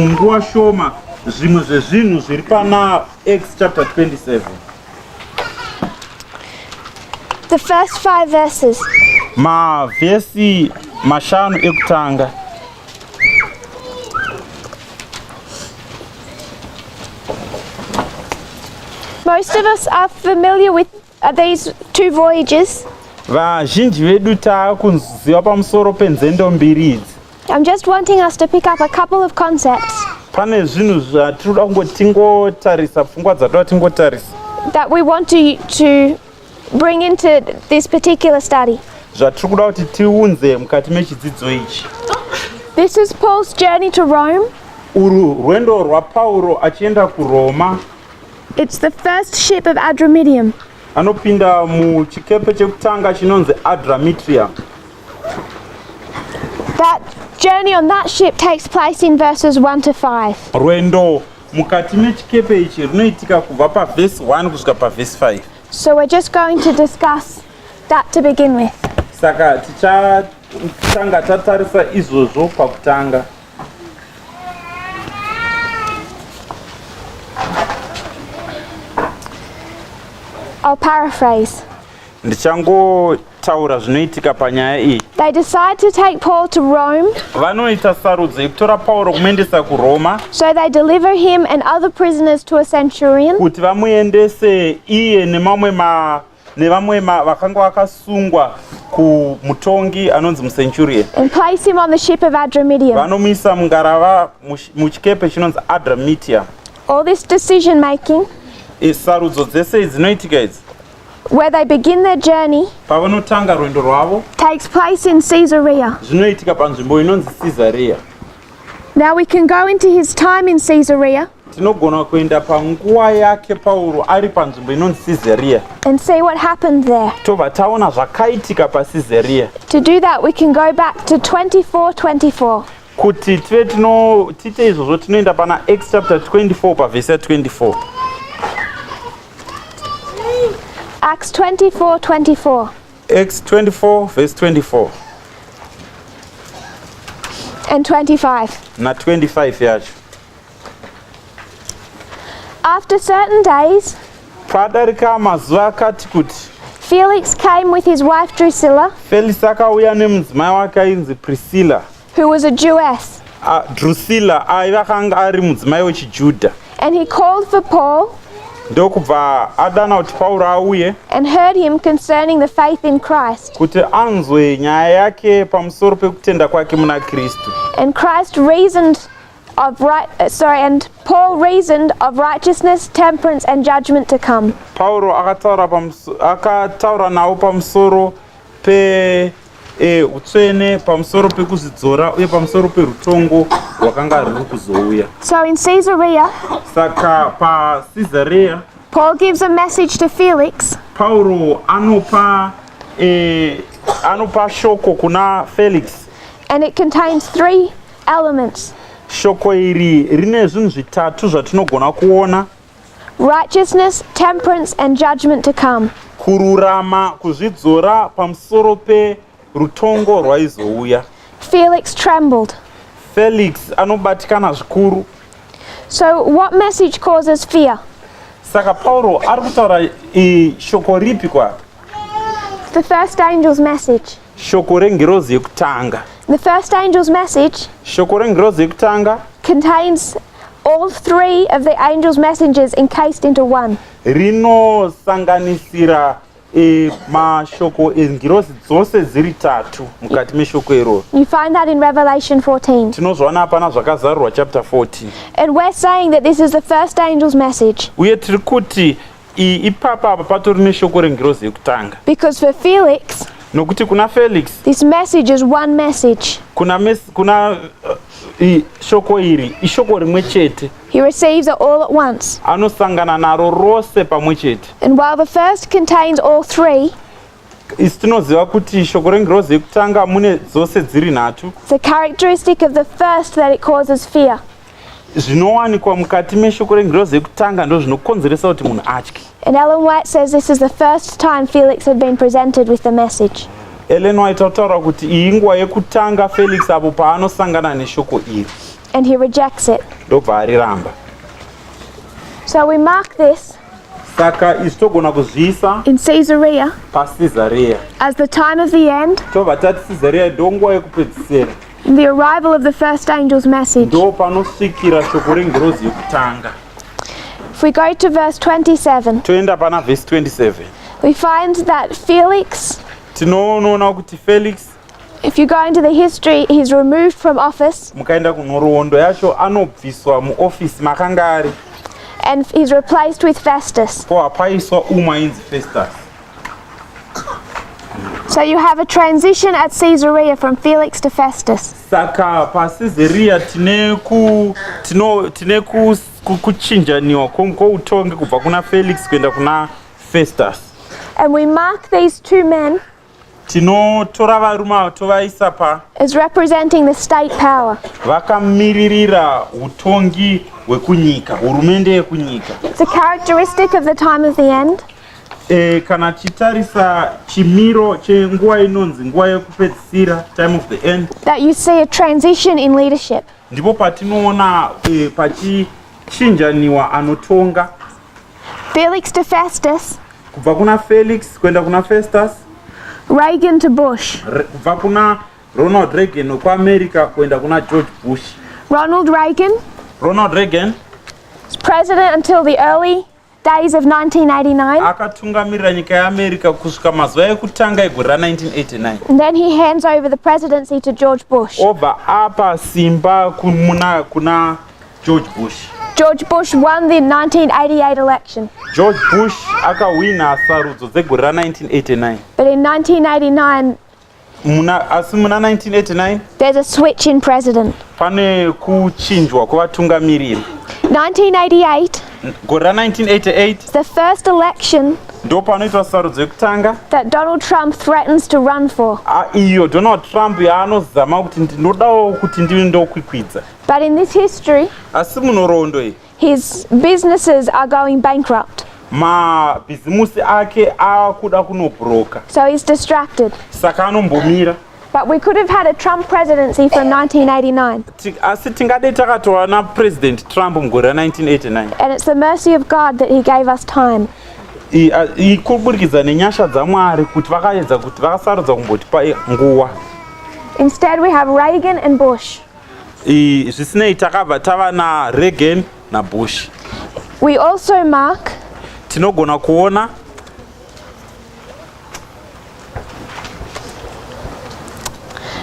Munguwa shoma zvimwe zvezvinhu zviri pana Acts chapter 27. The first 5 verses. Mavhesi mashanu ekutanga. Most of us are familiar with these 2 voyages. Vazhinji vedu takuziva pamusoro penzendo mbiri idzi. I'm just wanting us to pick up a couple of concepts Pane zvinhu zvatinoda kungotarisa pfungwa dzatoda tingotarisa that we want to bring into this particular study. zvatiri kuda kuti tiunze mukati mechidzidzo ichi. This is Paul's journey to Rome. Uru rwendo rwaPauro achienda kuRoma. It's the first ship of Adramyttium. Anopinda muchikepe chekutanga chinonzi Adramyttium. That journey on that ship takes place in verses 1 to 5. Rwendo mukati mechikepe ichi rinoitika kubva pavhesi 1 kusvika pavhesi 5. So we're just going to discuss that to begin with. Saka tichatanga tatarisa izvozvo pakutanga. I'll paraphrase. Ndichangotaura zvinoitika panyaya iyi. They decide to take Paul to Rome. Vanoita sarudzo yekutora Pauro kumuendesa kuRoma. So they deliver him and other prisoners to a centurion. Kuti vamuendese iye nevamwe vakanga vakasungwa kumutongi anonzi mucenturion. And place him on the ship of Adramyttium. Vanomuisa mungarava muchikepe chinonzi Adramyttium. All this decision making, Sarudzo dzese dzinoitika idzi, where they begin their journey, pavanotanga rwendo rwavo, takes place in Caesarea. zvinoitika panzvimbo inonzi Caesarea. Now we can go into his time in Caesarea Tinogona kuenda panguva yake Pauro ari panzvimbo inonzi Caesarea. and see what happened there. Tobva taona zvakaitika paCaesarea. To do that, we can go back to 24:24. Kuti tiite izvozvo tinoenda pana Acts chapter 24 pavhesi 24. Acts 24:24. Acts 24 verse 24 and 25. na 25 yacho. After certain days, Padarika mazuva akati kuti Felix came with his wife Drusilla, Felix akauya nemudzimai wake ainzi Priscilla. who was a Jewess, Drusilla aiva akanga ari mudzimai wechiJudha. and he called for Paul Ndokubva adana kuti Pauro auye and heard him concerning the faith in Christ. kuti anzwe nyaya yake pamusoro pekutenda kwake muna Kristu. And Paul reasoned of righteousness, temperance, and judgment to come. Pauro akataura navo pamusoro utsvene, pamusoro pekuzvidzora uye pamusoro perutongo rwakanga rwuri kuzouya. So in Caesarea, Saka paCaesarea Paul gives a message to Felix, Pauro anopa shoko kuna Felix. and it contains 3 elements: Shoko iri rine zvinhu zvitatu zvatinogona kuona: righteousness, temperance, and judgment to come. kururama, kuzvidzora pamusoro perutongo rwaizouya. Felix trembled. Felix anobatikana zvikuru. So what message causes fear? Saka Pauro ari kutaura shoko ripi kwa? The first angel's message. Shoko rengirozi yekutanga. The first angel's message Shoko rengirozi yekutanga contains all 3 of the angel's messengers encased into one. rinosanganisira mashoko engirozi dzose dziri 3 mukati meshoko iroro. You find that in Revelation 14. Tinozvaona pana zvakazarurwa chapter 14. And we're saying that this is the first angel's message. Uye tiri kuti ipapa apa patori neshoko rengirozi yekutanga. Because for Felix, Nokuti kuna Felix this message is one message. kuna shoko iri ishoko rimwe chete. He receives it all at once. Anosangana naro rose pamwe chete. And while the first contains all 3, isi tinoziva kuti shoko rengirozi yekutanga mune dzose dziri 3. it's a characteristic of the first that it causes fear. Zvinowanikwa mukati meshoko rengirozi yekutanga ndo zvinokonzeresa kuti munhu atye. And Ellen White says this is the first time Felix had been presented with the message. Ellen White ataura kuti iyi nguva yekutanga Felix apo paanosangana neshoko iri. and he rejects it. ndobva ariramba. So we mark this Saka izvi togona kuzviisa in Caesarea paCesarea. as the time of the end, Tobva tati Caesarea ndonguva yekupedzisira, the arrival of the first angel's message. ndo panosvikira shoko rengirozi yokutanga. If we go to verse 27, Toenda pana vhesi 27. we find that Felix, Tinoona kuti Felix, if you go into the history, he's removed from office mukaenda kunhoroondo yacho, anobviswa muofisi makanga ari, and he's replaced with Festus. po hapaiswa umwe ainzi Festus. So you have a transition at Caesarea from Felix to Festus. Saka paCesarea tine kuchinjaniwa kwoutongi kubva kuna Felix kuenda kuna Festus. And we mark these two men Tinotora varume tovaisa pa as representing the state power. vakamiririra utongi hwekunyika, hurumende yekunyika. It's a characteristic of the time of the end Kana chitarisa chimiro chenguva inonzi nguva yekupedzisira, time of the end, that you see a transition in leadership. ndipo patinoona pachichinjaniwa anotonga Felix to Festus, kubva kuna Felix kuenda kuna Festus, Reagan to Bush. kubva kuna Ronald Reagan wekuAmerica kuenda kuna George Bush. Ronald Reagan Ronald Reagan was president until the early days of 1989, akatungamirira nyika yeAmerica kusvika mazuva ekutanga egore ra1989. and then he hands over the presidency to George Bush. Obva apa simba kuna George Bush. George Bush won the 1988 election, George Bush akawina sarudzo dzegore ra1989. but in 1989 Asi muna 1989 there's a switch in president. pane kuchinjwa kwevatungamiriri. 1988 Gore ra1988 is the first election ndo panoitwa sarudzo yekutanga that Donald Trump threatens to run for. iyo Donald Trump yaanozama kuti ndinodawo kuti ndive ndokwikwidza. But in this history, Asi munhoroondo iyi his businesses are going bankrupt, mabhizimusi ake akuda kunobhuroka, so he's distracted. saka anombomira. But we could have had a Trump presidency from 1989, Asi tingadei takatova naPresident Trump mugore ra1989. and it's the mercy of God that he gave us time. Kuburikidza nenyasha dzaMwari kuti vakaedza kuti vakasarudza kumbotipa nguva. Instead, we have Reagan and Bush. Zvisinei takabva tava naReagan naBush. We also mark Tinogona kuona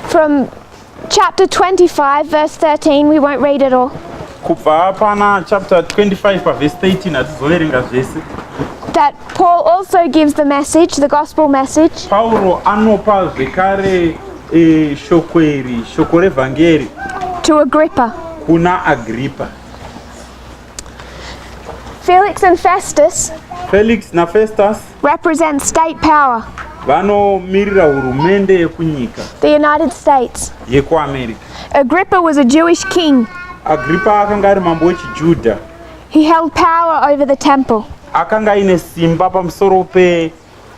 from chapter 25, verse 13, we won't read it all, kubva pana chapter 25 pavhesi 13, hatizoverenga zvese. that Paul also gives the message, the gospel message, Pauro anopa zvekare shoko iri, shoko revhangeri to Agrippa. kuna Agrippa. Felix and Festus Felix naFestus represent state power, vanomirira hurumende yekunyika the United States. yekuAmerica. Agrippa was a Jewish king. Agrippa akanga ari mambo wechiJudha. He held power over the temple. Akanga ine simba pamusoro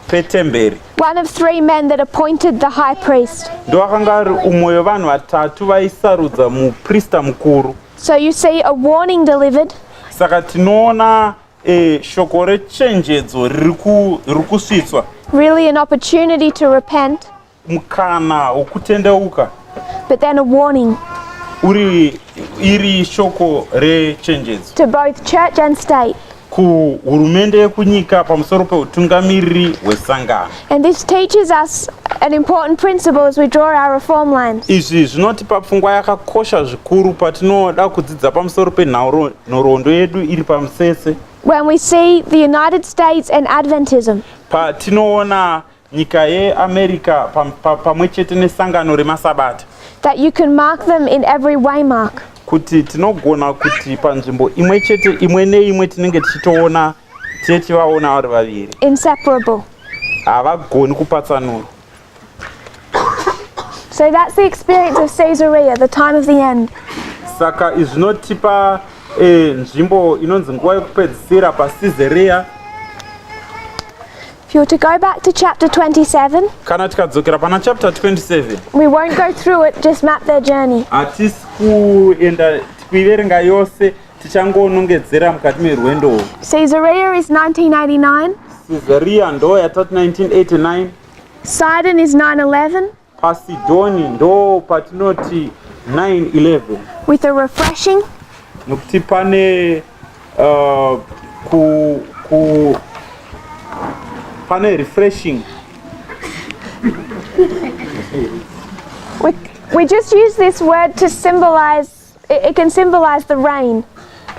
petemberi. One of three men that appointed the high priest. Ndo akanga ari umwe wevanhu vatatu vaisarudza muprista mukuru. So you see a warning delivered, Saka tinoona shoko rechenjedzo riri kusvitswa, really an opportunity to repent, mukana wokutendeuka, but then a warning iri shoko rechenjedzo to both church and state. kuhurumende yekunyika pamusoro peutungamiriri hwesangano. And this teaches us an important principle as we draw our reform lines. Izvi zvinotipa pfungwa yakakosha zvikuru patinoda kudzidza pamusoro penhoroondo yedu iri pamusese. When we see the United States and Adventism, Patinoona nyika yeAmerica pamwe chete nesangano remasabata, that you can mark them in every waymark. kuti tinogona kuti panzvimbo imwe chete imwe neimwe tinenge tichitoona tichivaona vari vaviri, Inseparable. havagoni kupatsanura. So that's the experience of Caesarea, the time of the end. Saka izvi zvinotipa nzvimbo inonzi nguva yekupedzisira paCesarea. If you were to go back to chapter 27, kana tikadzokera pana chapter 27 we won't go through it, just map their journey. hatisi kuenda kuiverenga yose, tichangonongedzera mukati merwendo. Caesarea is 1989. Caesarea ndo yatati 1989. Sidon is 911. Pasidoni ndo patinoti 911. With a refreshing. Nokuti pane pane refreshing. We just use this word to symbolize, it can symbolize the rain.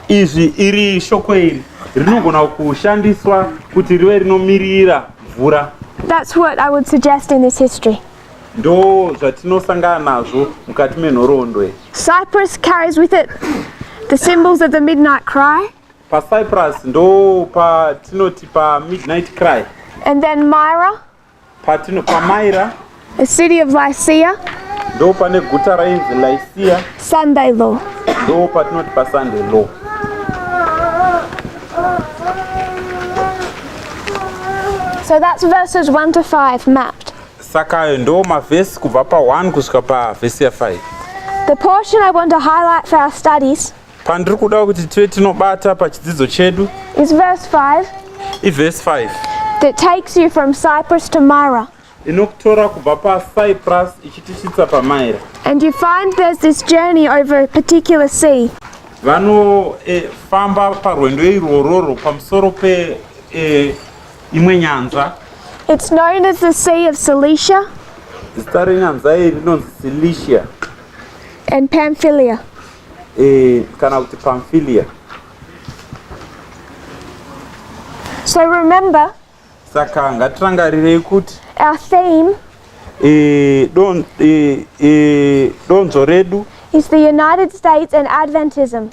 Izvi iri shoko iri rinogona kushandiswa kuti rive rinomirira mvura. That's what I would suggest in this history. Ndo zvatinosangana nazvo mukati menhoroondo. Cyprus carries with it the symbols of the midnight cry. Pa Cyprus ndo patinoti pa midnight cry. And then Myra, Pa Myra the city of Lycia. ndo pane guta rainzi Lycia. Sunday law. Ndo patinoti pa Sunday law. So that's verses 1 to 5 mapped. Saka ndo mavhesi kubva pa 1 kusvika pa vhesi ya 5. The portion I want to highlight for our studies Pandiri kuda kuti tive tinobata pachidzidzo chedu is verse 5 ivhesi 5 that takes you from Cyprus to Myra. inokutora kubva pa Cyprus ichitisvitsa pa Myra. And you find there's this journey over a particular sea. Vanofamba parwendo irwororo pamusoro pe imwe nyanza. It's known as the Sea of Cilicia Zita renyanza iyi rinonzi Cilicia and Pamphylia. kana kuti Pamphylia. So remember, Saka ngatirangarirei kuti our theme donzo redu is the United States and Adventism.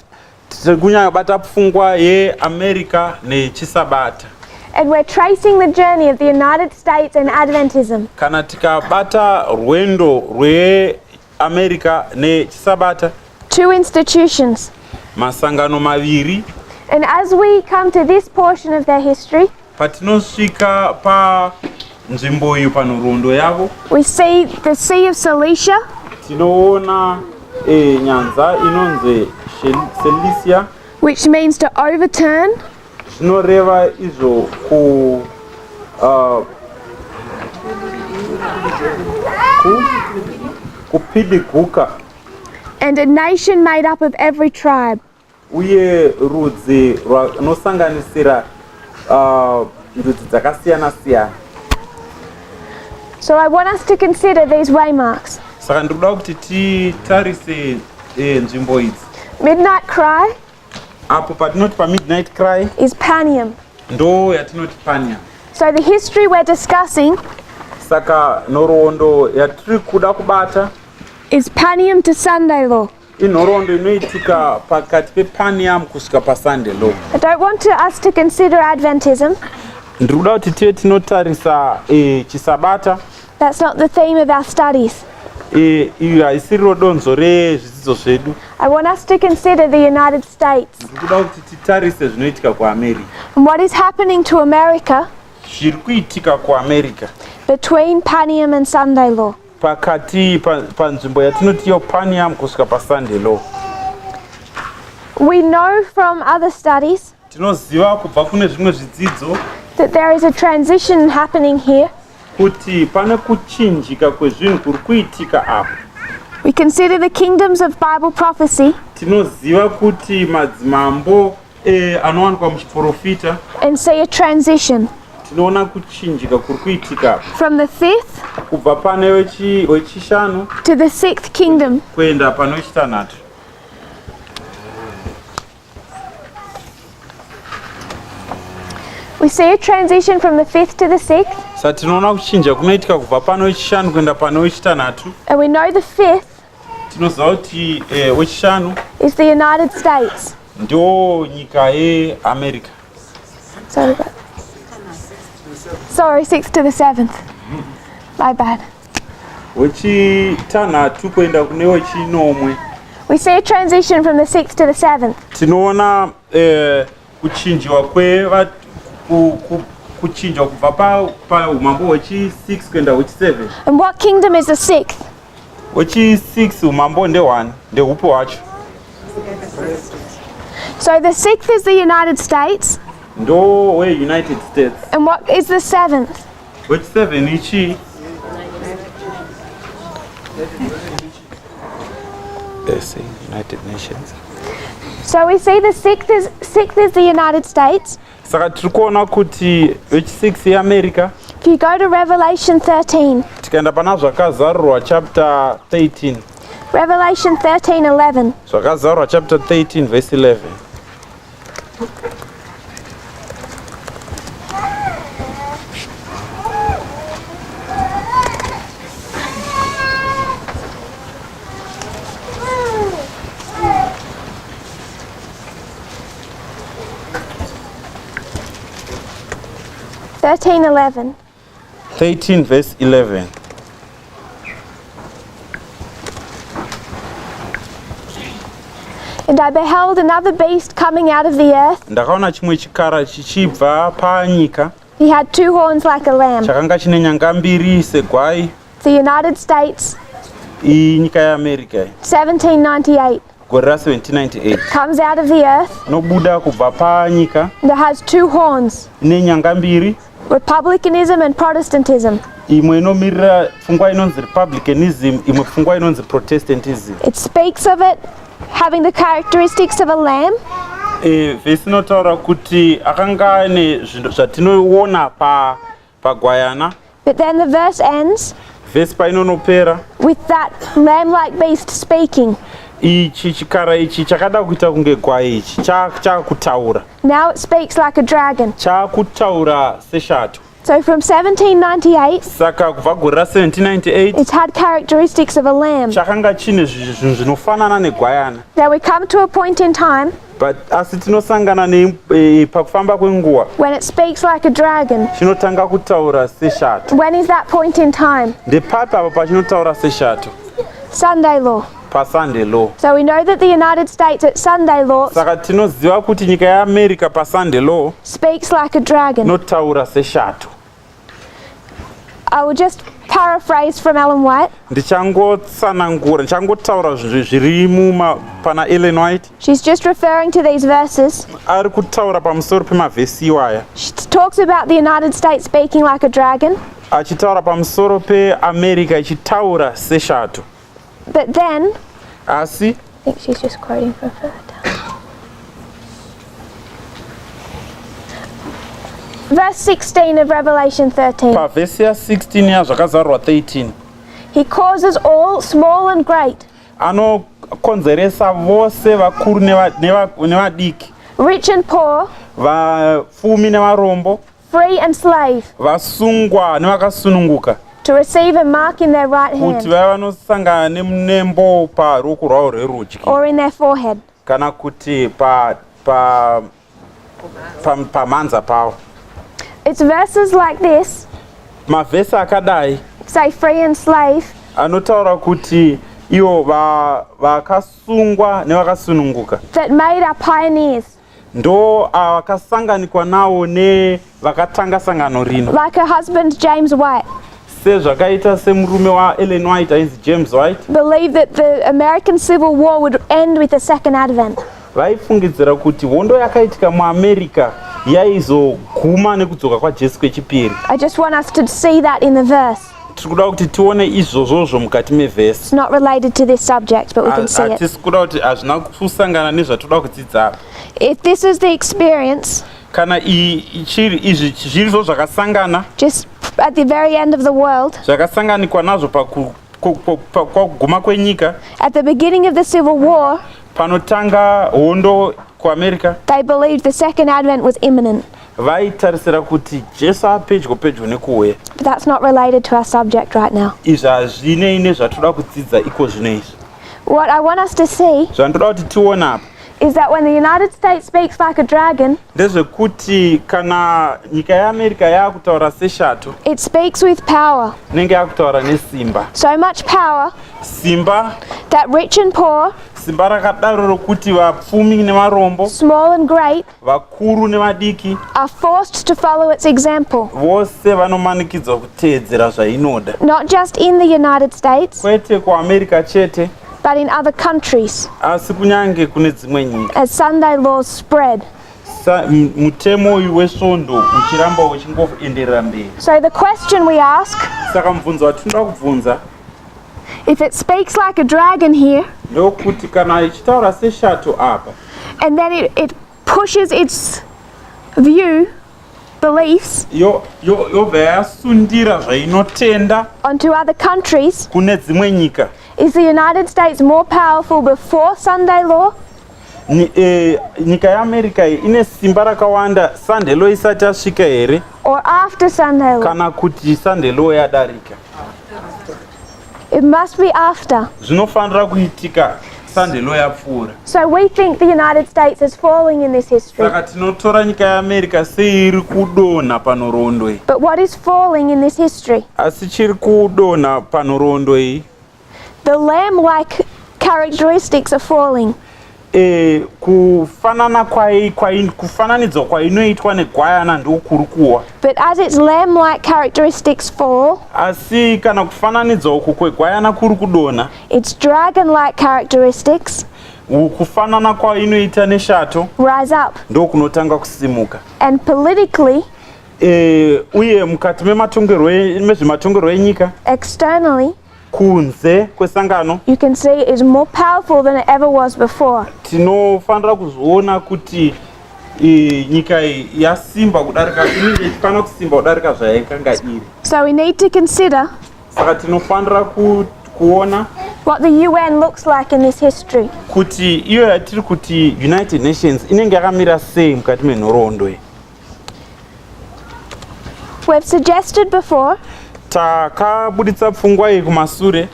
tiri kunyanya bata pfungwa yeAmerica nechisabata. And we're tracing the journey of the United States and Adventism. Kana tikabata rwendo rweAmerica nechisabata, Two institutions. masangano maviri. And as we come to this portion of their history, Patinosvika pa nzvimbo iyo panhoroondo yavo, we see the Sea of Cilicia tinoona nyanza inonzi Cilicia, which means to overturn, zvinoreva izvo kupidiguka, and a nation made up of every tribe. uye rudzi rwanosanganisira ndudzi dzakasiyana siyana. So I want us to consider these waymarks. Saka ndikuda kuti titarise nzvimbo idzi. Midnight Cry Apo patinoti pa midnight cry is Panium. ndo yatinoti Panium. So the history we're discussing Saka nhoroondo yatiri kuda kubata is Panium to Sunday law. inhoroondo inoitika pakati pePanium kusvika paSunday law. I don't want us to consider Adventism. Ndiri kuda kuti tive tinotarisa chisabata. That's not the theme of our studies. Iyo haisiriro donzo rezvidzidzo zvedu. I want us to consider the United States Ndiri kuda kuti titarise zvinoitika kuAmerica, and what is happening to America zviri kuitika kuAmerica between Panium and Sunday law. pakati panzvimbo yatinoti iyo Panium kusvika paSunday law. We know from other studies Tinoziva kubva kune zvimwe zvidzidzo that there is a transition happening here. kuti pane kuchinjika kwezvinhu kuri kuitika apo. We consider the kingdoms of Bible prophecy Tinoziva kuti madzimambo anowanikwa muchiprofita, and see a transition tinoona kuchinjika kuri kuitika from the fifth kubva pane wechishanu to the sixth kingdom. kuenda pane wechitanhatu. We see a transition from the fifth to the sixth, Saka tinoona kuchinja kunoitika kubva pane wechishanu kuenda pane wechitanhatu. and we know the fifth Tinoziva kuti wechishanu is the United States. ndo nyika yeAmerica. Sorry, sixth to the seventh. My bad. Wechitanhatu kuenda kune wechinomwe. We see a transition from the sixth to the seventh. Tinoona kuchinjwa kuchinjwa kubva pa umambo hwechi6 kuenda hwechi7. And what kingdom is the sixth? Hwechi6 umambo nde1 ndehupo hwacho. So the sixth is the United States. Ndo United States. And what is the seventh? Hwechi7 ichi United Nations. So we see the sixth is the United States. Saka tiri kuona kuti hwechi6 yeAmerica. If you go to Revelation 13. Tikaenda pana zvakazarurwa chapter 13. Revelation 13:11. Zvakazarurwa chapter 13 verse 11. (13:11). 13 verse 11. And I beheld another beast coming out of the earth. Ndakaona chimwe chikara chichibva panyika. He had two horns like a lamb. Chakanga chine nyanga mbiri segwai. The United States. Nyika yeAmerica. 1798. Gore ra1798. Comes out of the earth. Nobuda kubva panyika. And it has two horns. Ine nyanga mbiri. Republicanism and Protestantism. Imwe inomirira pfungwa inonzi republicanism, imwe pfungwa inonzi protestantism. It speaks of it having the characteristics of a lamb. Vhesi inotaura kuti akanga ane zvinhu zvatinoona pagwayana. But then the verse ends. Vhesi painonopera. With that lamb-like beast speaking. Ichi chikara ichi chakada kuita kunge gwai ichi chakutaura. Now it speaks like a dragon. Chakutaura seshato. So from 1798, saka kubva gore ra1798 it had characteristics of a lamb. Chakanga chine zvinhu zvinofanana negwayana. Now we come to a point in time. But asi tinosangana pakufamba kwenguva. When it speaks like a dragon. Chinotanga kutaura seshato. When is that point in time? Ndepapi apa pachinotaura seshato. Sunday law. Sunday law. So we know that the United States at Sunday law. Saka tinoziva kuti nyika yeAmerica Sunday law speaks like a dragon. Notaura seshato. I will just paraphrase from Ellen White. Ndichangotaura zviri pana Ellen White. She's just referring to these verses. Ari kutaura pamusoro pemavhesi iwaya. She talks about the United States speaking like a dragon. Achitaura pamusoro peAmerica ichitaura seshato. But then, asi, I think she's just quoting from further down. Verse 16 of Revelation 13. Verse 16 yazvakazarurwa 13. He causes all, small and great. Anokonzeresa vose vakuru nevadiki. Rich and poor. Vapfumi nevarombo. Free and slave. Vasungwa nevakasununguka. To receive a mark in their right hand. Kuti vanosangana nemunembo paruoko rwavo rwerudyi. Or in their forehead. Kana kuti pamhanza pavo. It's verses like this. Mavhesi akadai. Say free and slave. Anotaura kuti ivo vakasungwa nevakasununguka. That made our pioneers. Ndo vakasanganikwa nawo nevakatanga sangano rino. Like her husband James White. Sezvakaita semurume waEllen White ainzi James White. Believed that the American Civil War would end with the second advent. Vaifungidzira kuti hondo yakaitika muAmerica yaizoguma nekudzoka kwaJesu kwechipiri. I just want us to see that in the verse. Tikuda kuti tione izvozvozvo mukati mevhesi. It's not related to this subject, but we can see it. Hatisi kuda kuti hazvina kusangana nezvatoda kudzidza. If this is the experience, kana izvi zvirizvo zvakasangana, just at the very end of the world, zvakasanganikwa nazvo pakuguma kwenyika, at the beginning of the Civil War, panotanga hondo kuAmerica, they believed the second advent was imminent. Vaitarisira kuti Jesu apedyo nekuuya. But that's not related to our subject right now. Izvi hazvinei nezvatoda kudzidza iko zvino izvi. What I want us to see zvandoda kuti tione apa is that when the United States speaks like a dragon, ndezvekuti kana nyika yeAmerica yakutaura seshato, it speaks with power. inenge yakutaura nesimba. So much power Simba that rich and poor, simba rakadaro rokuti vapfumi nevarombo, small and great, vakuru nevadiki, are forced to follow its example, vose vanomanikidzwa kuteedzera zvainoda, not just in the United States, kwete kuamerica chete, but in other countries, asi kunyange kune dzimwe nyika. as Sunday laws spread. Mutemo uyu wesvondo uchiramba uchingoenderera mberi. So the question we ask, Saka mubvunzo watinoda kubvunza, if it speaks like a dragon here, ndokuti kana ichitaura seshato apa, and then it pushes its view, beliefs, yobva yasundira zvainotenda onto other countries, kune dzimwe nyika. is the United States more powerful before Sunday law? Nyika yeAmerica ine simba rakawanda Sunday law isati yasvika here, Or after Sunday law? kana kuti Sunday law yadarika? It must be after. Zvinofanira kuitika Sunday law yapfuura. So we think the United States is falling in this history. Saka tinotora nyika yeAmerica seiri kudonha panorondo iyi. But what is falling in this history? Asi chiri kudonha panorondo iyi. The lamb-like characteristics are falling. Kufananidzwa kwainoitwa negwayana ndokuri kuwa. But as its lamb-like characteristics fall, Asi kana kufananidzwa uku kwegwayana kuri kudonha, its dragon-like characteristics kufanana kwainoita neshato rise up. ndokunotanga kusimuka. And politically, Uye mukati mezvematongerwo enyika, externally, kunze kwesangano, you can see it is more powerful than it ever was before. tinofanira kuzoona kuti nyika iyi yasimba kudarika, inenge ichifanira kusimba kudarika zvayaikanga iri. So we need to consider Saka tinofanira kuona what the UN looks like in this history. kuti iyo yatiri kuti United Nations inenge yakamira sei mukati menhoroondo. We've suggested before Takabuditsa pfungwa iyi kumasure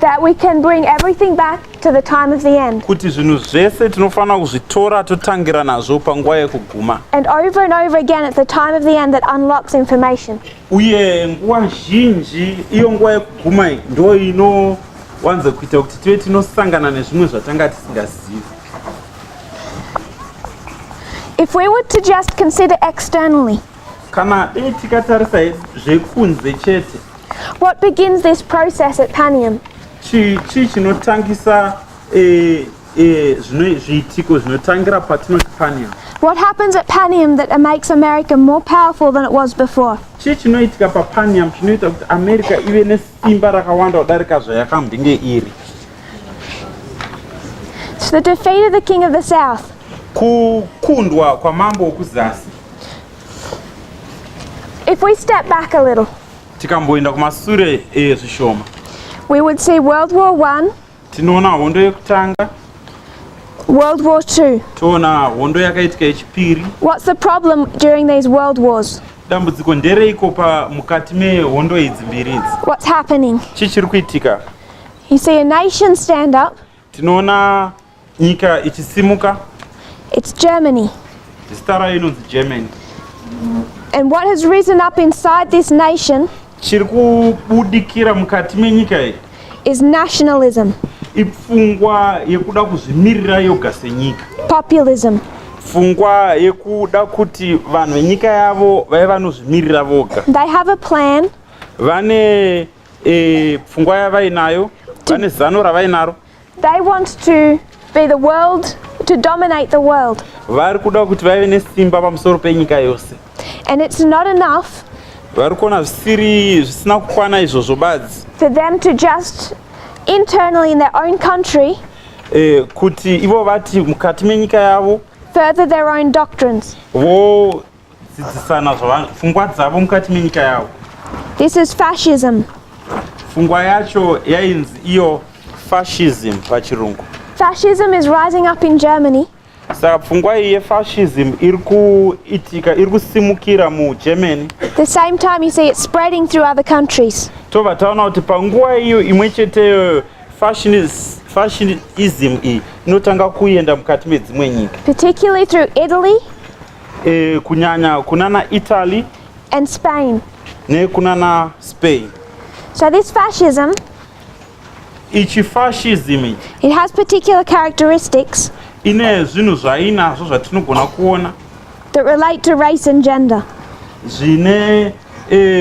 that we can bring everything back to the time of the end. kuti zvinhu zvese tinofanira kuzvitora totangira nazvo panguva yekuguma. And over again at the time of the end that unlocks information. Uye nguva zhinji iyo nguva yekuguma iyi ndo inowanza kuita kuti tive tinosangana nezvimwe zvatanga tisingazivi. If we were to just consider externally, Kana dei tikatarisa zvekunze chete, what begins this process at Panium? chii chinotangisa zviitiko zvinotangira patinoti Panium? What happens at Panium that makes America more powerful than it was before? Chii chinoitika paPanium chinoita kuti America ive nesimba rakawanda kudarika zvayakambinge iri? It's the defeat of the king of the south. Kukundwa kwamambo wokuzasi. If we step back a little, Tikamboenda kumasure zvishoma, we would see World War I, tinoona hondo yekutanga, World War II. toona hondo yakaitika yechipiri. What's the problem during these world wars? Dambudziko ndereiko mukati mehondo idzi mbiri idzi? What's happening? Chii chiri kuitika? You see a nation stand up. Tinoona nyika ichisimuka, It's Germany. zita rayo inonzi Germany. And what has risen up inside this nation Chiri kubudikira mukati menyika iyi is nationalism, ipfungwa yekuda kuzvimirira yoga senyika, populism. pfungwa yekuda kuti vanhu venyika yavo vaive vanozvimirira voga. They have a plan. Vane pfungwa yavainayo, vane zano ravainaro, They want to be the world, to dominate the world. vari kuda kuti vaive nesimba pamusoro penyika yose. And it's not enough Vari kuona zvisina kukwana izvozvo badzi, for them to just internally in their own country kuti ivo vati mukati menyika yavo further their own doctrines. vodzidzisana pfungwa dzavo mukati menyika yavo. This is fascism. Pfungwa yacho yainzi iyo fascism pachirungu. Fascism is rising up in Germany. Saka pfungwa iyi yefascism iri kusimukira muGermany. The same time you see it spreading through other countries. Tobva taona kuti panguva iyo imwe cheteyo fascism iyi inotanga kuenda mukati medzimwe nyika, Particularly through Italy kunyanya kunana Italy and Spain. nekunana Spain. So this fascism ichi fascism it has particular characteristics ine zvinhu zvainazvo zvatinogona kuona that relate to race and gender. zvine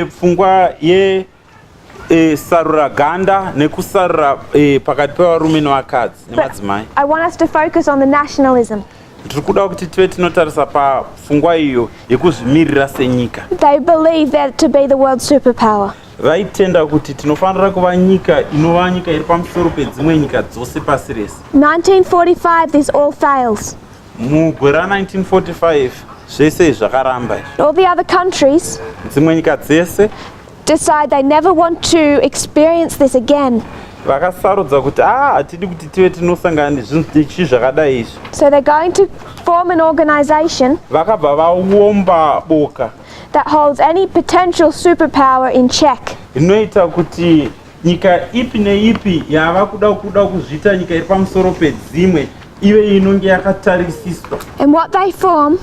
pfungwa ye sarura ganda nekusarura pakati pevarume nevakadzi nemadzimai. I want us to focus on the nationalism. Tiri kuda kuti tive tinotarisa papfungwa iyo yekuzvimirira senyika. They believe that to be the world superpower. Vaitenda kuti tinofanira kuva nyika inova nyika iri pamusoro pedzimwe nyika dzose pasi rese. 1945, this all fails. Mugore ra1945 zvese zvakaramba. All the other countries Dzimwe nyika dzese decide they never want to experience this again. vakasarudza kuti hatidi kuti tive tinosangana nezvinhu ichi zvakadai izvi. So they're going to form an organization Vakabva vaumba boka that holds any potential superpower in check. inoita kuti nyika ipi neipi yava kuda kuzviita nyika iri pamusoro pedzimwe ive inonge yakatarisiswa. And what they form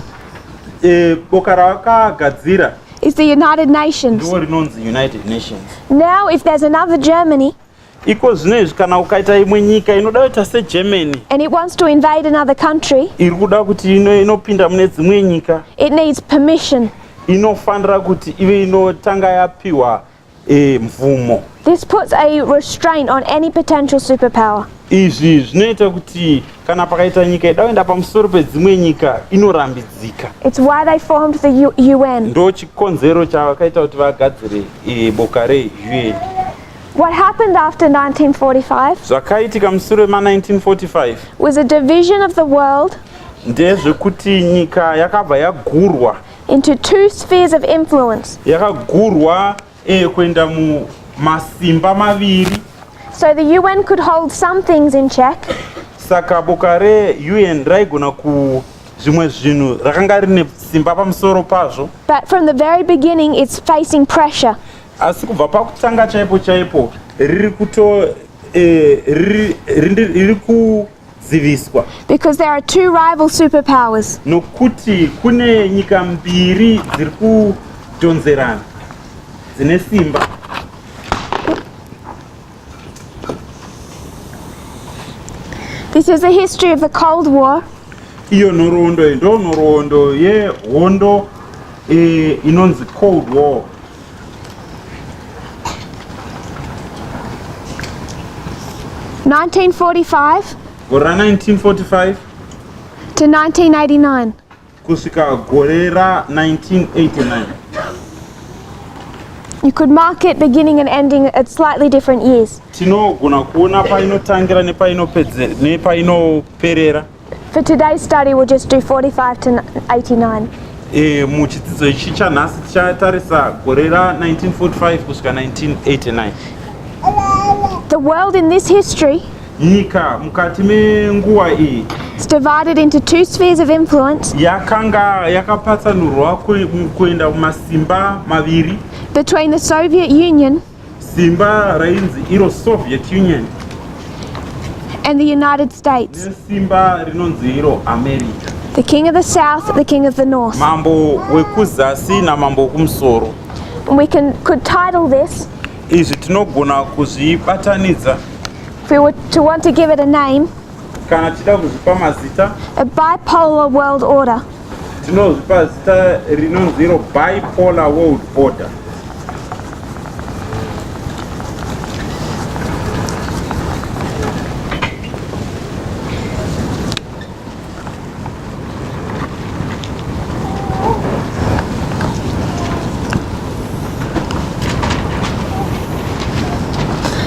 Boka ravakagadzira is the United Nations. ndiwo rinonzi United Nations. Now, if there's another Germany Iko zvinezvi kana ukaita imwe nyika inoda kuita seGermany and it wants to invade another country, iri kuda kuti inopinda mune dzimwe nyika, it needs permission. inofanira kuti ive inotanga yapiwa mvumo. This puts a restraint on any potential superpower. Izvi zvinoita kuti kana pakaita nyika ida kuenda pamusoro pedzimwe nyika inorambidzika. It's why they formed the UN. Ndo chikonzero chavakaita kuti vagadzire boka reUN. What happened after 1945 Zvakaitika mushure ma1945 was a division of the world ndezvekuti nyika yakabva yagurwa, into two spheres of influence. yakagurwa kuenda mumasimba maviri. So the UN could hold some things in check, Saka boka reUN raigona zvimwe zvinhu rakanga rine simba pamusoro pazvo, but from the very beginning it's facing pressure. asi kubva pakutanga chaipo riri kudziviswa Because there are two rival superpowers. nokuti kune nyika mbiri dziri kudhonzerana dzine simba. This is the history of the Cold War, Iyo nhoroondo ndo nhoroondo yehondo inonzi Cold War. (1945 Gore ra1945 to 1989). kusvika gore ra1989. You could mark it beginning and ending at slightly different years. Tinogona kuona painotangira nepainoperera. For today's study, we'll just do 45 to 89. Muchidzidzo ichi chanhasi tichatarisa gore ra1945 kusvika 1989. The world in this history Nyika mukati menguva iyi is divided into two spheres of influence yakanga yakapatsanurwa kuenda mumasimba maviri. between the Soviet Union Simba rainzi iro Soviet Union and the United States. nesimba rinonzi iro America. The king of the south, the king of the north. Mambo wekuzasi namambo wekumusoro. And we could title this, Izvi tinogona kuzvibatanidza if we were to want to give it a name, kana tichida kuzvipa mazita, a bipolar world order. tinozvipa zita rinonzi iro bipolar world order.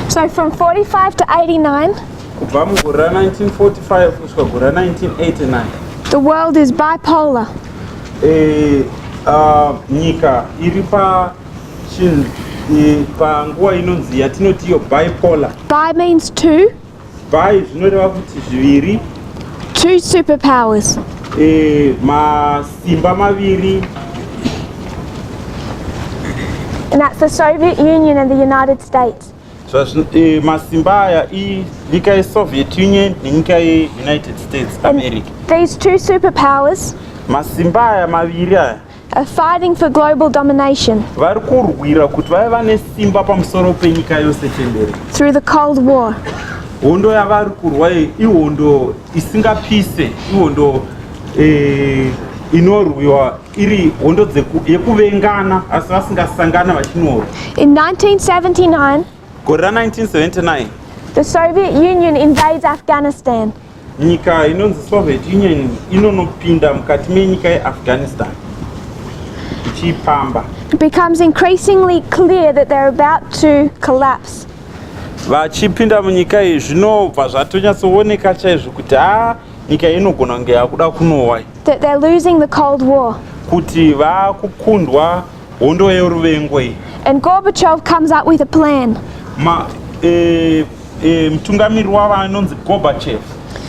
So from 45 to 89, Kubva mugore ra1945 kusvika gore ra1989 the world is bipolar. nyika iri panguva inonzi yatinoti iyo bipolar. Bi means two, Bi zvinoreva kuti zviviri, two superpowers. masimba maviri, And that's the Soviet Union and the United States. masimba aya nyika yeSoviet Union nenyika yeUnited States America. These two superpowers Masimba aya maviri aya are fighting for global domination vari kurwira kuti vaiva nesimba pamusoro penyika yose tendere. through the Cold War. Hondo yavari kurwa ihondo isingapise, ihondo inorwiwa iri hondo yekuvengana asi vasingasangana vachinorwa. In 1979, Gore ra 1979 the Soviet Union invades Afghanistan. nyika inonzi Soviet Union inonopinda mukati menyika yeAfghanistan ichipamba. It becomes increasingly clear that they're about to collapse. Vachipinda munyika iyi zvinobva zvatonyatsooneka chaizvo kuti nyika inogona kunge yakuda kunowa, That they're losing the Cold War. kuti vakukundwa hondo yeruvengo iyi. And Gorbachev comes up with a plan. Mutungamiri wavo anonzi Gorbachev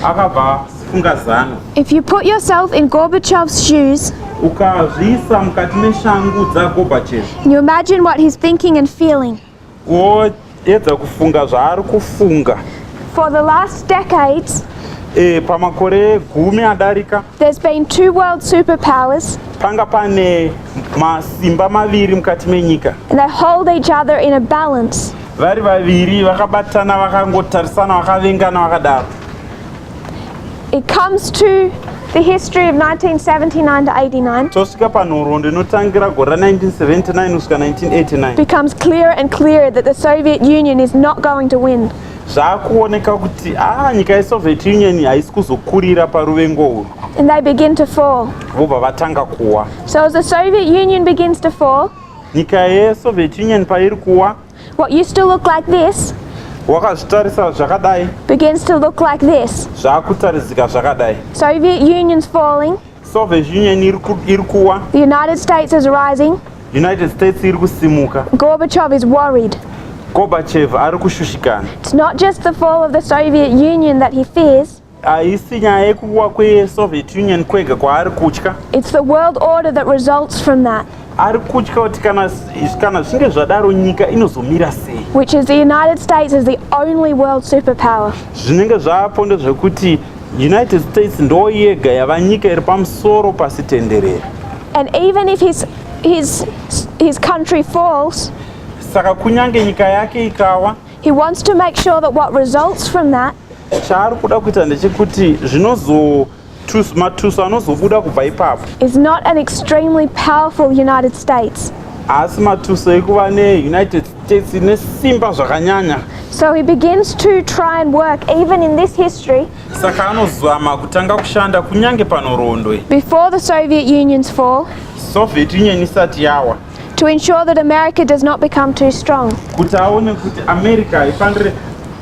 akabva funga zano. If you put yourself in Gorbachev's shoes, Ukazviisa mukati meshangu dzaGorbachev, and you imagine what he's thinking and feeling. woedza kufunga zvaari kufunga. For the last decades, Pamakore 10 adarika there's been two world superpowers, panga pane masimba maviri mukati menyika. and they hold each other in a balance. Vari vaviri vakabatana vakangotarisana vakavengana vakadaro. It comes to the history of 1979 to 89. Tosvika panhoroondo inotangira gore ra 1979 kusvika 1989. It becomes clearer and clearer that the Soviet Union is not going to win. Zvaakuoneka kuti nyika yeSoviet Union haisi kuzokurira paruvengo urwu, And they begin to fall. vobva vatanga kuwa. So as the Soviet Union begins to fall, Nyika yeSoviet Union pairi kuwa, what used to look like this wakazvitarisa zvakadai, begins to look like this. zvaakutaridzika zvakadai. Soviet Union's falling, Soviet Union iri kuwa, the United States is rising, United States iri kusimuka, Gorbachev is worried. Gorbachev ari kushushikana. It's not just the fall of the Soviet Union that he fears, Haisi nyaya yekuwa kweSoviet Union kwega kwaari kutya, it's the world order that results from that, ari kutya kuti kana zvinge zvadaro nyika inozomira sei. which is the United States is the only world superpower. Zvinenge zvaapo ndezvekuti United States ndo yega yava nyika iri pamusoro pasi tenderere. And even if his country falls, Saka kunyange nyika yake ikawa, he wants to make sure that what results from that chaari kuda kuita ndechekuti matuso anozobuda kubva ipapo is not an extremely powerful United States. asi matuso ekuva neUnited States ine simba zvakanyanya. So he begins to try and work, even in this history, Saka anozama kutanga kushanda kunyange panhoroondo before the Soviet Union's fall, Soviet Union isati yawa, to ensure that America does not become too strong. kuti aone kuti America haifaniri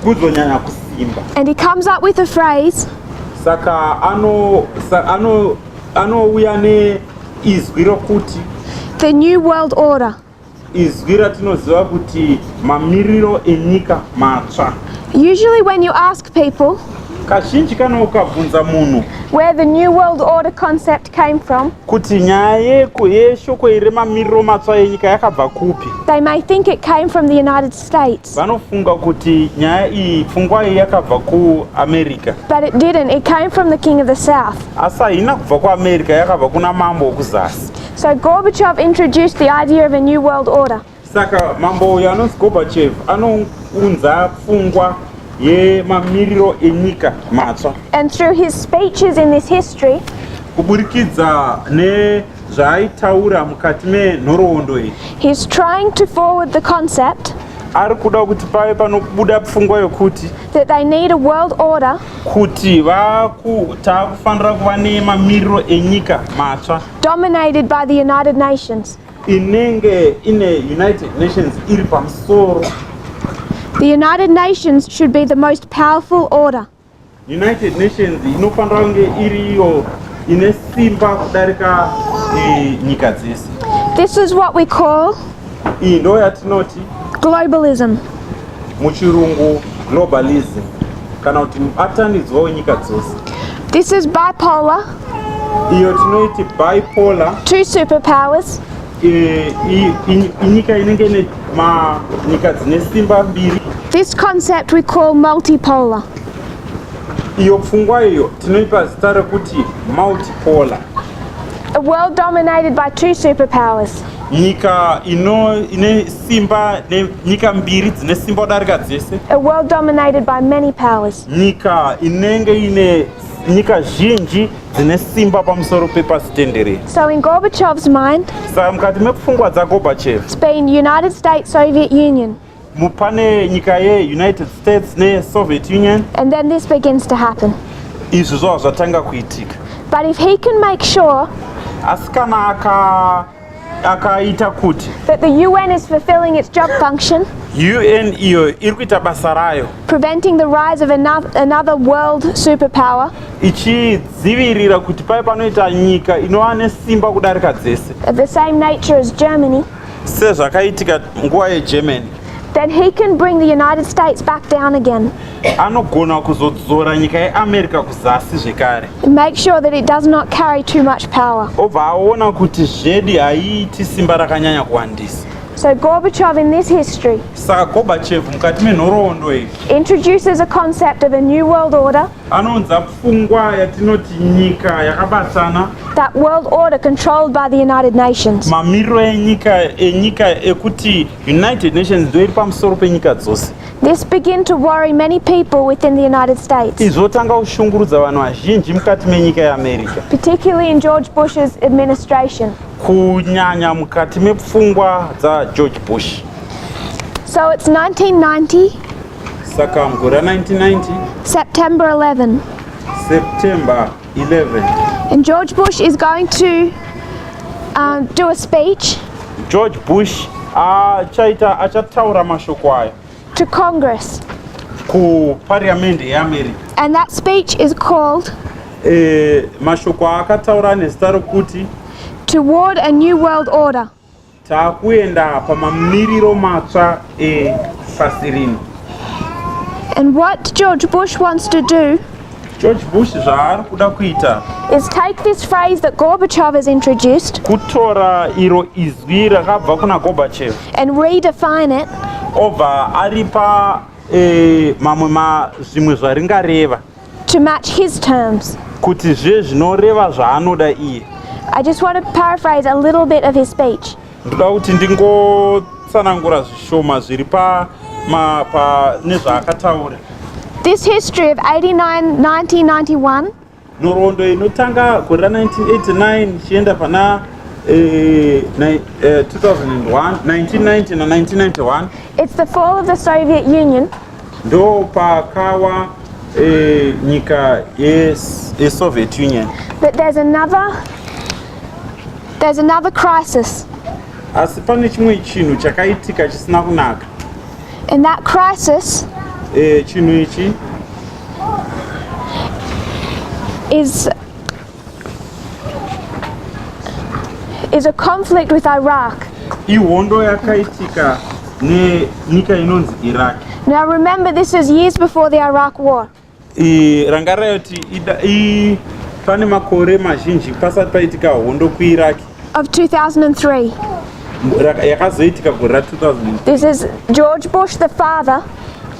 kuzonyanya kusimba. And he comes up with a phrase, Saka anouya neizwi rokuti, the New World Order. izwi ratinoziva kuti mamiriro enyika matsva. Usually when you ask people Kazhinji kana ukabvunza munhu where the New World Order concept came from, kuti nyaya yeshoko iri mamiriro matsva enyika yakabva kupi, they may think it came from the United States. vanofunga kuti nyaya iyi pfungwa iyi yakabva kuAmerica. But it didn't. It came from the King of the South. Asi haina kubva kuAmerica, yakabva kuna mambo wekuzasi. So Gorbachev introduced the idea of a New World Order. Saka mambo uyu anonzi Gorbachev anounza pfungwa yemamiriro enyika matsva. And through his speeches in this history, Kuburikidza nezvaaitaura mukati menhoroondo iyi, he's trying to forward the concept ari kuda kuti pave panobuda pfungwa yokuti that they need a world order kuti taakufanira kuva nemamiriro enyika matsva dominated by the United Nations. inenge ine United Nations iri pamusoro. The United Nations should be the most powerful order. United Nations inofanira kunge iriyo ine simba kudarika nyika dzese. This is what we call Iyi ndo yatinoti globalism. muchirungu globalism, kana kuti mubatanidzwa wenyika dzose. This is bipolar, Iyo tinoiti bipolar, two superpowers, inyika inenge ine nyika dzine simba mbiri. This concept we call multipolar. Iyo pfungwa iyo tinoipa zita rekuti multipolar. A world dominated by two superpowers. Nyika ine simba nyika mbiri dzine simba kudarika dzese. A world dominated by many powers. Nyika inenge ine nyika zhinji dzine simba pamusoro pepasi tenderere. So in Gorbachev's mind, Saka mukati mepfungwa dzaGorbachev, it's been United States, Soviet Union. Mupane nyika United States neSoviet Union. And then this begins to happen. Izvi zvazvatanga kuitika. But if he can make sure Asi kana akaita kuti that the UN is fulfilling its job function, UN iyo iri kuita basa rayo, preventing the rise of another world superpower ichidzivirira kuti pave panoita nyika inova nesimba kudarika dzese, of the same nature as Germany, sezvakaitika nguva yeGermany, then he can bring the United States back down again anogona kuzodzora nyika yeAmerica kuzasi zvekare, and make sure that it does not carry too much power. obva aona kuti zvedu haiiti simba rakanyanya kuwandisa. So Gorbachev in this history Saka Gorbachev mukati menhoroondo iyi introduces a concept of a new world order. anounza pfungwa yatinoti nyika yakabatana, That world order controlled by the United Nations. mamiriro enyika ekuti United Nations ndo iri pamusoro penyika dzose. This began to worry many people within the United States, Izvotanga kushungurudza vanhu vazhinji mukati menyika yeAmerica, particularly in George Bush's administration. kunyanya mukati mepfungwa dzaGeorge Bush. So it's 1990, Saka mugore 1990 September 11, September 11, and George Bush is going to do a speech George Bush achataura mashoko ayo to Congress, kuparliamendi yeAmerica. and that speech is called Mashoko aakataura nezita rokuti Toward a New World Order. taakuenda pamamiriro matsva epasi rino. And what George Bush wants to do George Bush zvaari kuda kuita is take this phrase that Gorbachev has introduced kutora iro izwi rakabva kuna Gorbachev and redefine it obva aripa zvimwe zvaringareva to match his terms. kuti zvinoreva zvaanoda iye. I just want to paraphrase a little bit of his speech. Ndoda kuti ndingotsanangura zvishoma zviri nezvaakataura. This history of 1991 Nhoroondo inotanga gore ra1989 ichienda pana 2001, 1990 na1991, it's the fall of the Soviet Union, ndo pakawa nyika yeSoviet Union. but there's another crisis, Asi pane chimwe chinhu chakaitika chisina kunaka. and that crisis Chinhu ichi is a conflict with Iraq. ihondo yakaitika nenyika inonzi Iraq. Now remember, this is years before the Iraq War. Ranga rayoti pane makore mazhinji pasati paitika hondo kuIraq Of 2003. yakazoitika gore ra2000. This is George Bush the father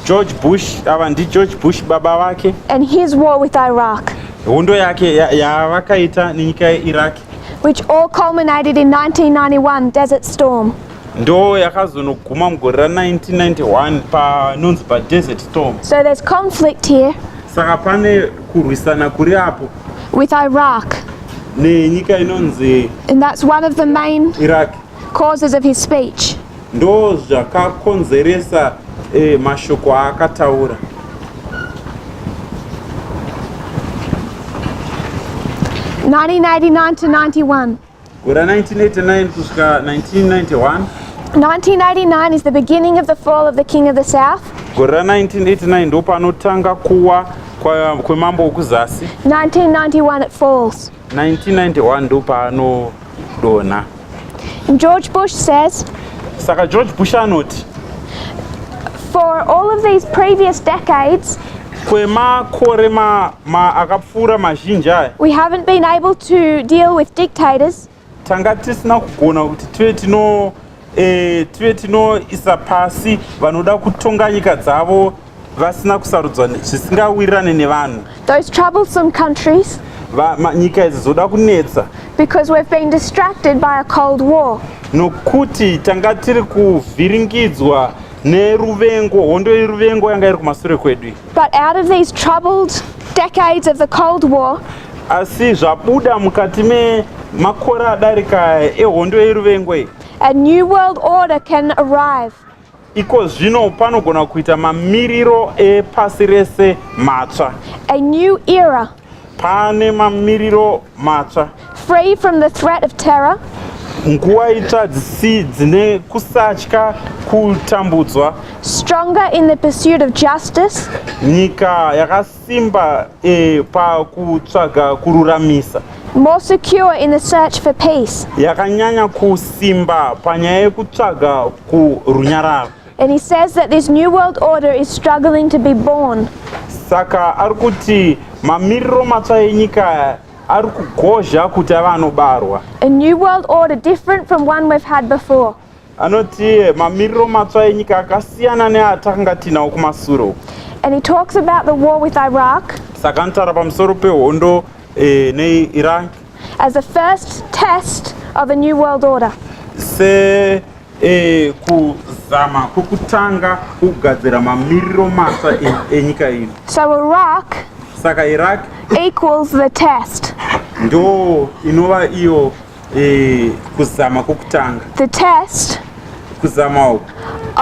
George Bush, ava ndiGeorge Bush baba vake, and his war with Iraq, hondo yake yavakaita nenyika yeIraq, which all culminated in 1991 Desert Storm. ndo yakazonoguma mugore ra1991 panonzi paDesert Storm. So there's conflict here Saka pane kurwisana kuri apo with Iraq, nenyika inonzi and that's one of the main Iraq. causes of his speech. Ndo zvakakonzeresa mashoko aakataura. (1989 to 91). Gore ra1989 kusvika 1991. 1989 is the beginning of the fall of the King of the South. Gore ra1989 ndo panotanga kuwa kwemambo wekuzasi. 1991 it falls. 1991 ndo paanodonha. And George Bush says, Saka George Bush anoti for all of these previous decades, kwemakore akapfuura mazhinji aya we haven't been able to deal with dictators tanga tisina kugona kuti tive tinoisa pasi vanoda kutonga nyika dzavo vasina kusarudzwa zvisingawirirane nevanhu. those troublesome countries nyika idzi zoda kunetsa because we've been distracted by a Cold War. nokuti tanga tiri kuvhiringidzwa neruvengo, hondo yeruvengo yanga iri kumashure kwedu. But out of these troubled decades of the Cold War, asi zvabuda mukati memakore adarika ehondo yeruvengo iyi, a new world order can arrive. iko zvino panogona kuita mamiriro epasi rese matsva. A new era, Pane mamiriro matsva, free from the threat of terror, nguva itsva dzine kusatya kutambudzwa, stronger in the pursuit of justice, nyika yakasimba pakutsvaga kururamisa, more secure in the search for peace. yakanyanya kusimba panyaya yekutsvaga kurunyararo. And he says that this new world order is struggling to be born. Saka ari kuti mamiriro matsva enyika ari kugozha kuti ava anobarwa. A new world order different from one we've had before. Anoti mamiriro matsva enyika akasiyana neatakanga tinawo kumasuro. And he talks about the war with Iraq Saka anotaura pamusoro pehondo neIraq as the first test of a new world order. se kuzama kwekutanga kugadzira mamiriro matsva enyika ino. So Iraq Saka Iraq equals the test. ndo inova iyo kuzama kwekutanga, The test kuzama uku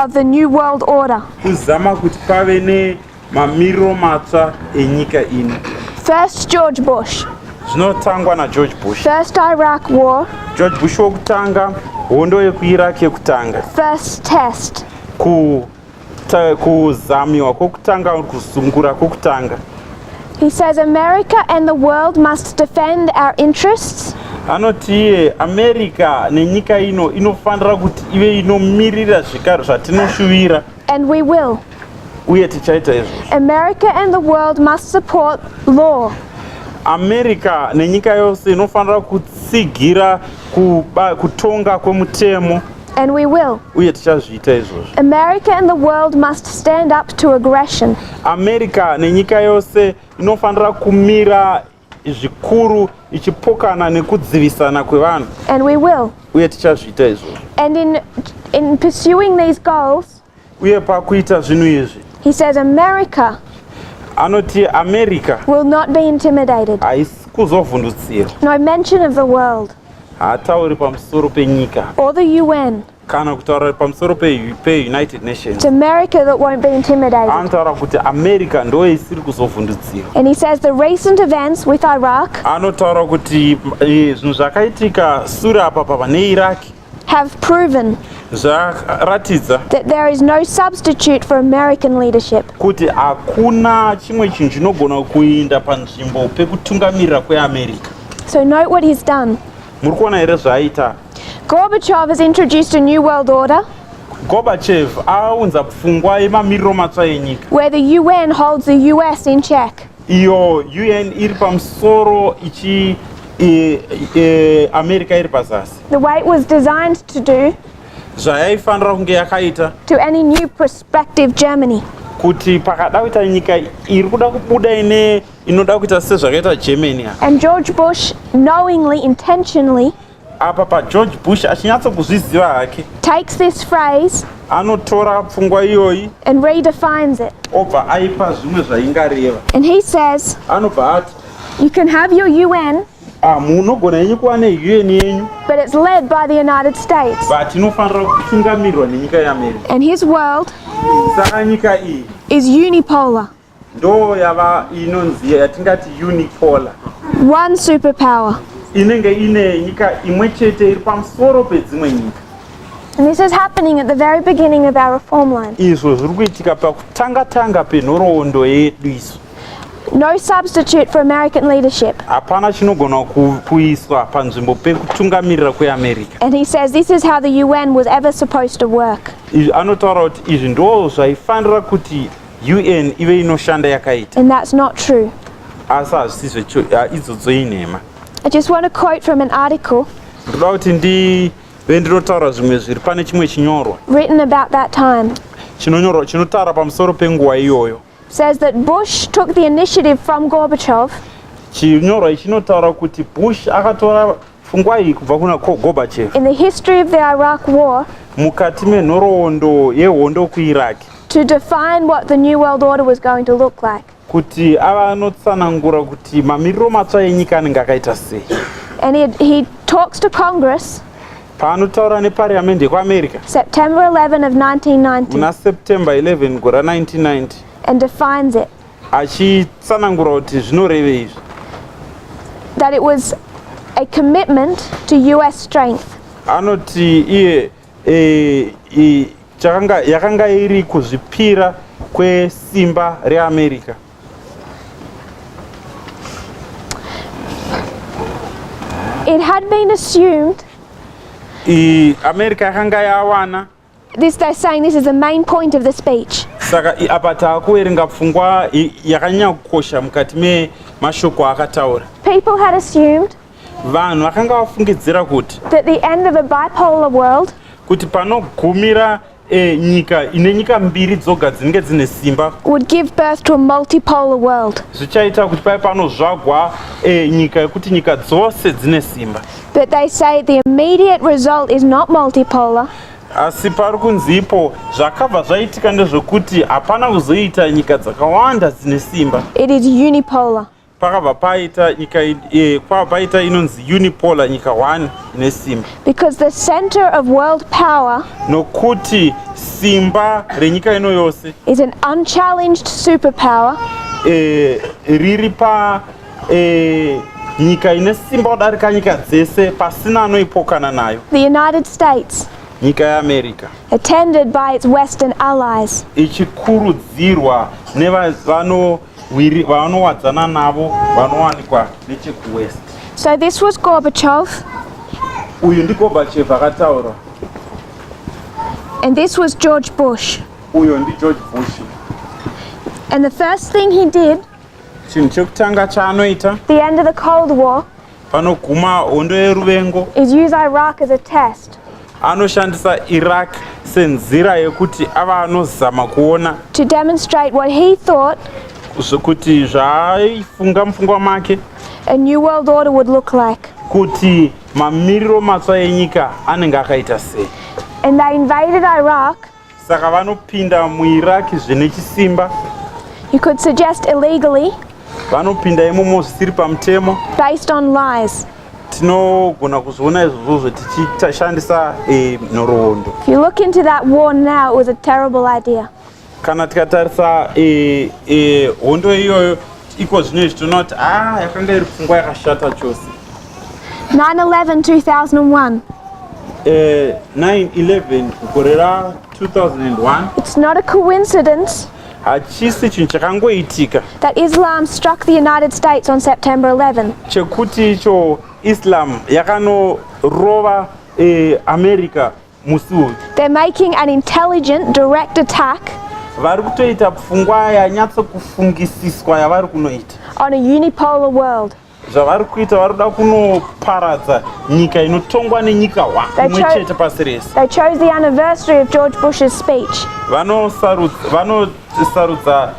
of the new world order. kuzama kuti pave nemamiriro matsva enyika ino. First George Bush, Zvinotangwa naGeorge Bush. first Iraq war, George Bush wokutanga, hondo yekuIraq yekutanga, first test. kuzamiwa kwokutanga, kusungura kwokutanga. He says America and the world must defend our interests Anoti iye America nenyika ino inofanira kuti ive inomirira zvikaro zvatinoshuvira, and we will. uye tichaita izvozvo. America and the world must support law. America nenyika yose inofanira kutsigira kutonga kwemutemo, And we will. uye tichazviita izvozvo. America and the world must stand up to aggression. America nenyika yose inofanira kumira zvikuru ichipokana nekudzivisana kwevanhu, And we will. uye tichazviita izvozvo. And in pursuing these goals, Uye pakuita zvinhu izvi, he says America anoti America will not be intimidated. haisi kuzovhundutsira. No mention of the world Haatauri pamusoro penyika or the UN. kana kutaura pamusoro peUnited Nations. It's America that won't be intimidated. Anotaura kuti America ndo isiri kuzovhundutsira. And he says the recent events with Iraq Anotaura kuti zvinhu zvakaitika sure apa neIraq have proven zvaratidza that there is no substitute for American leadership. kuti hakuna chimwe chinhu chinogona kuinda panzvimbo pekutungamirira kweAmerica. So note what he's done. Muri kuona here zvaaita? Gorbachev has introduced a new world order Gorbachev aunza pfungwa yemamiriro matsva enyika, where the UN holds the US in check. iyo UN iri pamusoro ichi America iri pazasi. The way it was designed to do Zvayaifanira kunge yakaita to any new prospective Germany. kuti pakada kuita nyika iri kuda kubuda inoda kuita sezvakaita Germany. And George Bush, knowingly, intentionally, Apa paGeorge Bush achinyatsokuzviziva hake, takes this phrase anotora pfungwa iyoyi and redefines it. obva aipa zvimwe zvaingareva. And he says, Anobva ati you can have your UN, munogona yenyu kuva neUN yenyu, but it's led by the United States. but inofanira kutungamirwa nenyika yeAmerica. And his world Saka nyika iyi is unipolar, ndo yava inonzi yatingati unipolar, one superpower. inenge ine nyika imwe chete iri pamusoro pedzimwe nyika. And this is happening at the very beginning of our reform line. Izvo zviri kuitika pakutanga penhoroondo yedu isu. No substitute for American leadership. Hapana chinogona kuiswa panzvimbo pekutungamirira kweAmerica. And he says this is how the UN was ever supposed to work. Anotaura kuti izvi ndo zvaifanira kuti UN ive inoshanda yakaita, And that's not true. asi hazvisizvo idzodzo inhema. I just want to quote from an article Ndoda kuti ndive ndinotaura zvimwe zviri pane chimwe chinyorwa written about that time. chinotaura pamusoro penguva iyoyo. Says that Bush took the initiative from Gorbachev chinyorwa chinotaura kuti Bush akatora pfungwa iyi kubva kuna Gorbachev in the history of the Iraq War mukati menhoroondo yehondo kuIraq to define what the New World Order was going to look like. kuti ava anotsanangura kuti mamiriro matsva enyika anenge akaita sei. And he talks to Congress paanotaura neparliamendi yekuAmerica September 11 of 1990 muna September 11 gora 1990 and defines it, achitsanangura kuti zvinoreve izvi that it was a commitment to US strength. anoti iye yakanga iri kuzvipira kwesimba reAmerica. It had been assumed, America yakanga yawana they're saying this is the main point of the speech, saka apa taakuverenga pfungwa yakanyanya kukosha mukati memashoko akataura. people had assumed Vanhu vakanga vafungidzira kuti that the end of a bipolar world kuti panogumira nyika ine nyika mbiri dzoga dzinenge dzine simba would give birth to a multipolar world. zvichaita kuti pai panozvagwa nyika yekuti nyika dzose dzine simba. But they say the immediate result is not multipolar, Asi pari kunzi ipo zvakabva zvaitika ndezvekuti hapana kuzoita nyika dzakawanda dzine simba. it is unipolar. Pakabva paita nyika kwabva paita inonzi unipolar, nyika 1 ine simba. Because the center of world power Nokuti simba renyika ino yose is an unchallenged superpower riri pa nyika ine simba kudarika nyika dzese pasina anoipokana nayo, the United States, nyika yeAmerica, attended by its Western allies. ichikurudzirwa nevanowadzana navo vanowanikwa nechekuwest. So this was Gorbachev, Uyu ndi Gorbachev akataura, and this was George Bush. uyo ndi George Bush. And the first thing he did, Chinhu chekutanga chaanoita the end of the Cold War, panoguma hondo yeruvengo, is use Iraq as a test anoshandisa Iraq senzira yekuti ava anozama kuona to demonstrate what he thought kuti zvaifunga mupfungwa make a new world order would look like. kuti mamiriro matsva enyika anenge akaita sei. And they invaded Iraq, Saka vanopinda muIraq zvine chisimba, you could suggest illegally, vanopinda imomo zvisiri pamutemo. based on lies. Tinogona kuzviona izvozvo tichishandisa nhoroondo. If you look into that war now, it was a terrible idea. Kana tikatarisa hondo iyoyo iko zvino tinoona kuti yakanga iri pfungwa yakashata chose. 9/11 2001. 9/11 gore ra 2001 It's not a coincidence hachisi chinhu chakangoitika that Islam struck the United States on September 11. chekuti icho Islam yakanorova America musi uyu. They're making an intelligent, direct attack Vari kutoita pfungwa yanyatsokufungisiswa yavari kunoita. on a unipolar world. Zvavari kuita vari kuda kunoparadza nyika inotongwa nenyika imwe chete pasi rese. They chose the anniversary of George Bush's speech. Vanosarudza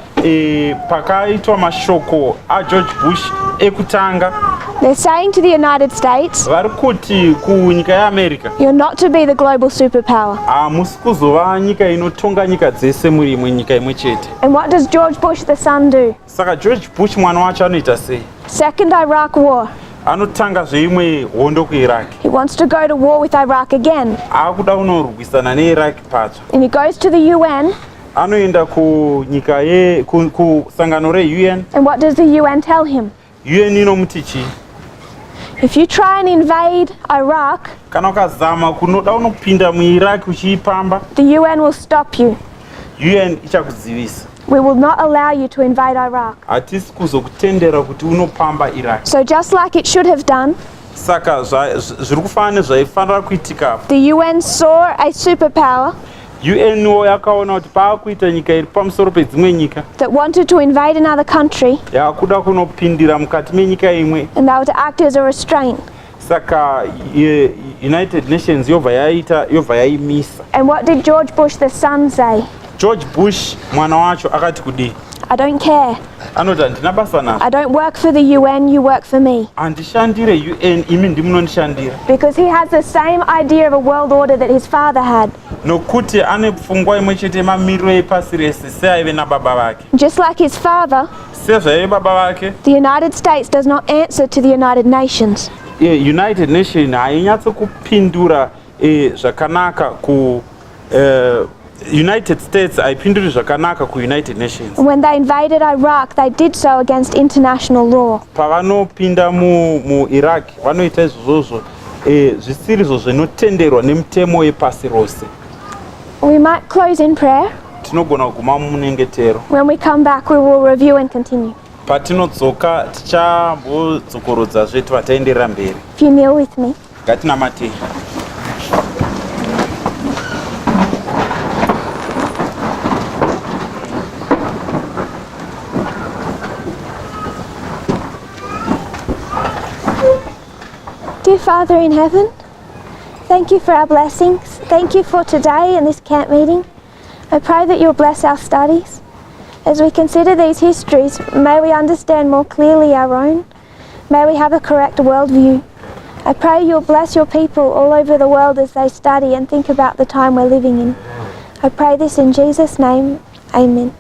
pakaitwa mashoko aGeorge Bush ekutanga. They're saying to the United States, Vari kuti kunyika yeAmerica you're not to be the global superpower. hamusi kuzova nyika inotonga nyika dzese muri imwe nyika imwe chete. And what does George Bush the son do? Saka George Bush mwana wacho anoita sei? Second Iraq War. Anotanga zveimwe hondo kuIraq. He wants to go to war with Iraq again. Akuda kunorwisana neIraq patsva. And he goes to the UN. Anoenda kunyika kusangano reUN. And what does the UN tell him? UN inomuti chii? If you try and invade Iraq, Kana ukazama kunoda unopinda muIraq uchiipamba, the UN will stop you. UN ichakuzivisa. We will not allow you to invade Iraq. Hatisi kuzokutendera kuti unopamba Iraq. So just like it should have done, Saka zviri kufanana zvaifanira kuitika. the UN saw a superpower UN yakaona kuti paakuita nyika iri pamusoro pedzimwe nyika that wanted to invade another country, yakuda kunopindira mukati menyika imwe. and they were to act as a restraint. Saka United Nations yobva yaimisa. And what did George Bush the son say? George Bush mwana wacho akati kudii? I don't care. anoti handina basa nazvo. I don't work for the UN, you work for me. Handishandire UN, imi ndimunondishandira. Because he has the same idea of a world order that his father had. Nokuti ane pfungwa imwe chete mamiriro epasi rese seaive nababa vake. Just like his father, Sezvaive baba vake, the United States does not answer to the United Nations. United Nations hainyatso kupindura zvakanaka ku United States haipinduri zvakanaka ku United Nations. When they invaded Iraq, they did so against international law. Pavanopinda mu Iraq vanoita izvozvo zvisiri zvinotenderwa nemutemo yepasi rose. We might close in prayer. Tinogona kuguma mumunyengetero. When we come back, we will review and continue. Patinodzoka tichambodzokorodza zvetu vataenderera mberi. If you kneel with me. Ngatinamatei. Dear Father in heaven, thank you for our blessings. Thank you for today and this camp meeting. I pray that you'll bless our studies. As we consider these histories, may we understand more clearly our own. May we have a correct worldview. I pray you'll bless your people all over the world as they study and think about the time we're living in. I pray this in Jesus' name. Amen.